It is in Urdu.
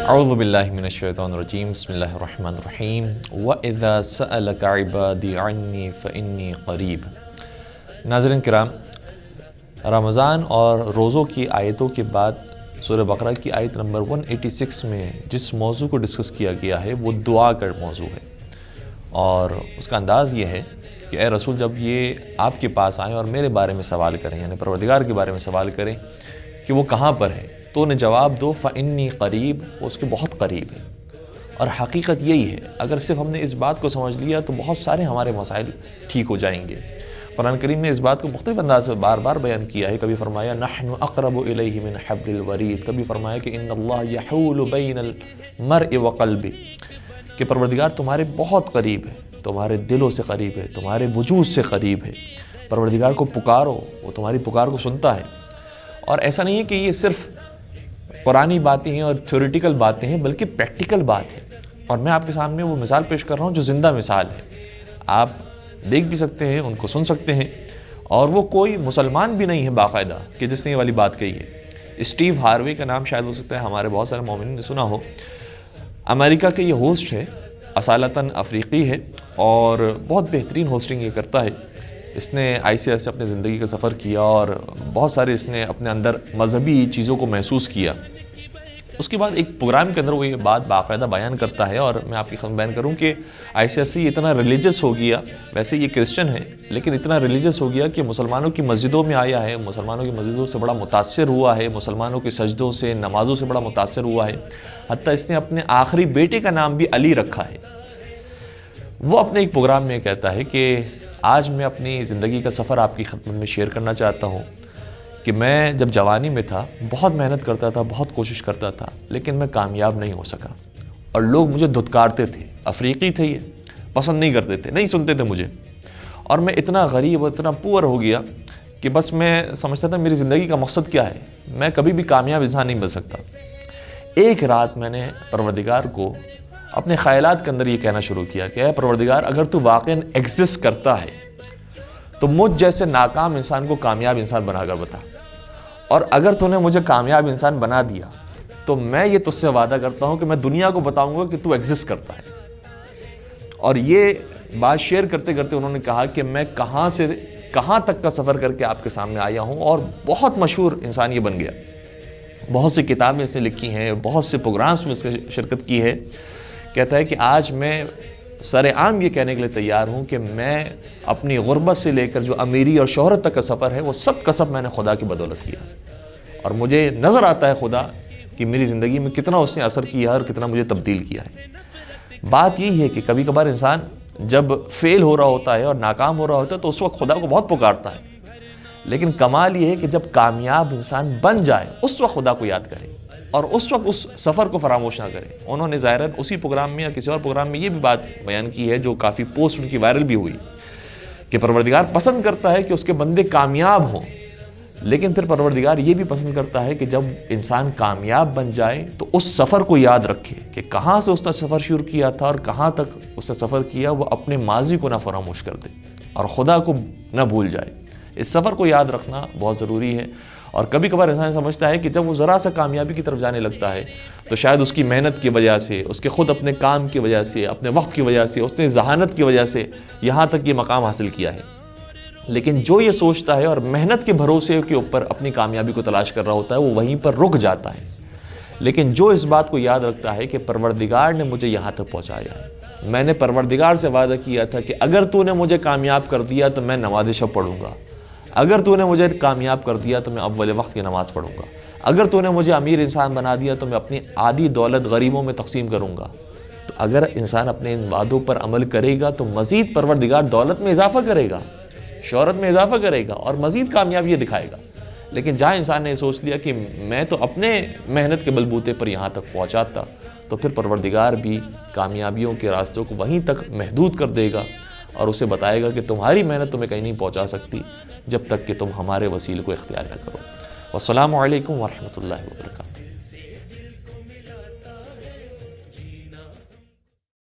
اعوذ باللہ من الشیطان الرجیم، بسم اللہ الرحمن الرحیم۔ وَإِذَا سَأَلَكَ عِبَادِي عَنِّي فَإِنِّي قَرِيب۔ ناظرین کرام، رمضان اور روزوں کی آیتوں کے بعد سورہ بقرہ کی آیت نمبر 186 میں جس موضوع کو ڈسکس کیا گیا ہے وہ دعا کا موضوع ہے، اور اس کا انداز یہ ہے کہ اے رسول، جب یہ آپ کے پاس آئیں اور میرے بارے میں سوال کریں، یعنی پروردگار کے بارے میں سوال کریں کہ وہ کہاں پر ہے، تو انہیں جواب دو فَإِنِّي قریب، وہ اس کے بہت قریب ہے۔ اور حقیقت یہی ہے، اگر صرف ہم نے اس بات کو سمجھ لیا تو بہت سارے ہمارے مسائل ٹھیک ہو جائیں گے۔ قرآن کریم نے اس بات کو مختلف انداز سے بار بار بیان کیا ہے۔ کبھی فرمایا نحن اقرب الیہ من حبل الورید، کبھی فرمایا کہ ان اللہ یحول بین المرء وقلبہ، کہ پروردگار تمہارے بہت قریب ہے، تمہارے دلوں سے قریب ہے، تمہارے وجود سے قریب ہے۔ پروردگار کو پکارو، وہ تمہاری پکار کو سنتا ہے۔ اور ایسا نہیں ہے کہ یہ صرف قرآنی باتیں ہیں اور تھیوریٹیکل باتیں ہیں، بلکہ پریکٹیکل بات ہے۔ اور میں آپ کے سامنے وہ مثال پیش کر رہا ہوں جو زندہ مثال ہے، آپ دیکھ بھی سکتے ہیں، ان کو سن سکتے ہیں، اور وہ کوئی مسلمان بھی نہیں ہے باقاعدہ کہ جس نے یہ والی بات کہی ہے۔ اسٹیو ہاروے کا نام شاید ہو سکتا ہے ہمارے بہت سارے مومنین نے سنا ہو۔ امریکہ کے یہ ہوسٹ ہے، اصالتاً افریقی ہے، اور بہت بہترین ہوسٹنگ یہ کرتا ہے۔ اس نے ایسے اپنے زندگی کا سفر کیا اور بہت سارے اس نے اپنے اندر مذہبی چیزوں کو محسوس کیا۔ اس کے بعد ایک پروگرام کے اندر وہ یہ بات باقاعدہ بیان کرتا ہے، اور میں آپ کی خدمت بیان کروں کہ ایسے اتنا ریلیجس ہو گیا، ویسے یہ کرسچن ہے لیکن اتنا ریلیجس ہو گیا کہ مسلمانوں کی مسجدوں میں آیا ہے، مسلمانوں کی مسجدوں سے بڑا متاثر ہوا ہے، مسلمانوں کے سجدوں سے، نمازوں سے بڑا متاثر ہوا ہے، حتیٰ اس نے اپنے آخری بیٹے کا نام بھی علی رکھا ہے۔ وہ اپنے ایک پروگرام میں کہتا ہے کہ آج میں اپنی زندگی کا سفر آپ کی خدمت میں شیئر کرنا چاہتا ہوں کہ میں جب جوانی میں تھا بہت محنت کرتا تھا، بہت کوشش کرتا تھا، لیکن میں کامیاب نہیں ہو سکا، اور لوگ مجھے دھتکارتے تھے۔ افریقی تھے، یہ پسند نہیں کرتے تھے، نہیں سنتے تھے مجھے، اور میں اتنا غریب اور اتنا پور ہو گیا کہ بس میں سمجھتا تھا میری زندگی کا مقصد کیا ہے، میں کبھی بھی کامیاب انسان نہیں بن سکتا۔ ایک رات میں نے پروردگار کو اپنے خیالات کے اندر یہ کہنا شروع کیا کہ اے پروردگار، اگر تو واقعاً ایگزسٹ کرتا ہے تو مجھ جیسے ناکام انسان کو کامیاب انسان بنا کر بتا، اور اگر تو نے مجھے کامیاب انسان بنا دیا تو میں یہ تجھ سے وعدہ کرتا ہوں کہ میں دنیا کو بتاؤں گا کہ تو ایگزسٹ کرتا ہے۔ اور یہ بات شیئر کرتے کرتے انہوں نے کہا کہ میں کہاں سے کہاں تک کا سفر کر کے آپ کے سامنے آیا ہوں، اور بہت مشہور انسان یہ بن گیا۔ بہت سی کتابیں اس نے لکھی ہیں، بہت سے پروگرامز میں اس نے شرکت کی ہے۔ کہتا ہے کہ آج میں سر عام یہ کہنے کے لیے تیار ہوں کہ میں اپنی غربت سے لے کر جو امیری اور شہرت تک کا سفر ہے وہ سب کا سب میں نے خدا کی بدولت کیا، اور مجھے نظر آتا ہے خدا کہ میری زندگی میں کتنا اس نے اثر کیا ہے اور کتنا مجھے تبدیل کیا ہے۔ بات یہی ہے کہ کبھی کبھار انسان جب فیل ہو رہا ہوتا ہے اور ناکام ہو رہا ہوتا ہے تو اس وقت خدا کو بہت پکارتا ہے، لیکن کمال یہ ہے کہ جب کامیاب انسان بن جائے اس وقت خدا کو یاد کرے، اور اس وقت اس سفر کو فراموش نہ کرے۔ انہوں نے ظاہراً اسی پروگرام میں یا کسی اور پروگرام میں یہ بھی بات بیان کی ہے جو کافی پوسٹ ان کی وائرل بھی ہوئی، کہ پروردگار پسند کرتا ہے کہ اس کے بندے کامیاب ہوں، لیکن پھر پروردگار یہ بھی پسند کرتا ہے کہ جب انسان کامیاب بن جائے تو اس سفر کو یاد رکھے کہ کہاں سے اس نے سفر شروع کیا تھا اور کہاں تک اس نے سفر کیا، وہ اپنے ماضی کو نہ فراموش کر دے اور خدا کو نہ بھول جائے۔ اس سفر کو یاد رکھنا بہت ضروری ہے۔ اور کبھی کبھار انسان سمجھتا ہے کہ جب وہ ذرا سا کامیابی کی طرف جانے لگتا ہے تو شاید اس کی محنت کی وجہ سے، اس کے خود اپنے کام کی وجہ سے، اپنے وقت کی وجہ سے، اس نے ذہانت کی وجہ سے یہاں تک یہ مقام حاصل کیا ہے۔ لیکن جو یہ سوچتا ہے اور محنت کے بھروسے کے اوپر اپنی کامیابی کو تلاش کر رہا ہوتا ہے وہ وہیں پر رک جاتا ہے۔ لیکن جو اس بات کو یاد رکھتا ہے کہ پروردگار نے مجھے یہاں تک پہنچایا ہے، میں نے پروردگار سے وعدہ کیا تھا کہ اگر تو نے مجھے کامیاب کر دیا تو میں نماز شب پڑھوں گا، اگر تو نے مجھے کامیاب کر دیا تو میں اول وقت کی نماز پڑھوں گا، اگر تو نے مجھے امیر انسان بنا دیا تو میں اپنی آدھی دولت غریبوں میں تقسیم کروں گا۔ تو اگر انسان اپنے ان وعدوں پر عمل کرے گا تو مزید پروردگار دولت میں اضافہ کرے گا، شہرت میں اضافہ کرے گا، اور مزید کامیابی دکھائے گا۔ لیکن جہاں انسان نے سوچ لیا کہ میں تو اپنے محنت کے بلبوتے پر یہاں تک پہنچاتا، تو پھر پروردگار بھی کامیابیوں کے راستوں کو وہیں تک محدود کر دے گا اور اسے بتائے گا کہ تمہاری محنت تمہیں کہیں نہیں پہنچا سکتی جب تک کہ تم ہمارے وسیلے کو اختیار نہ کرو۔ والسلام علیکم ورحمۃ اللہ وبرکاتہ۔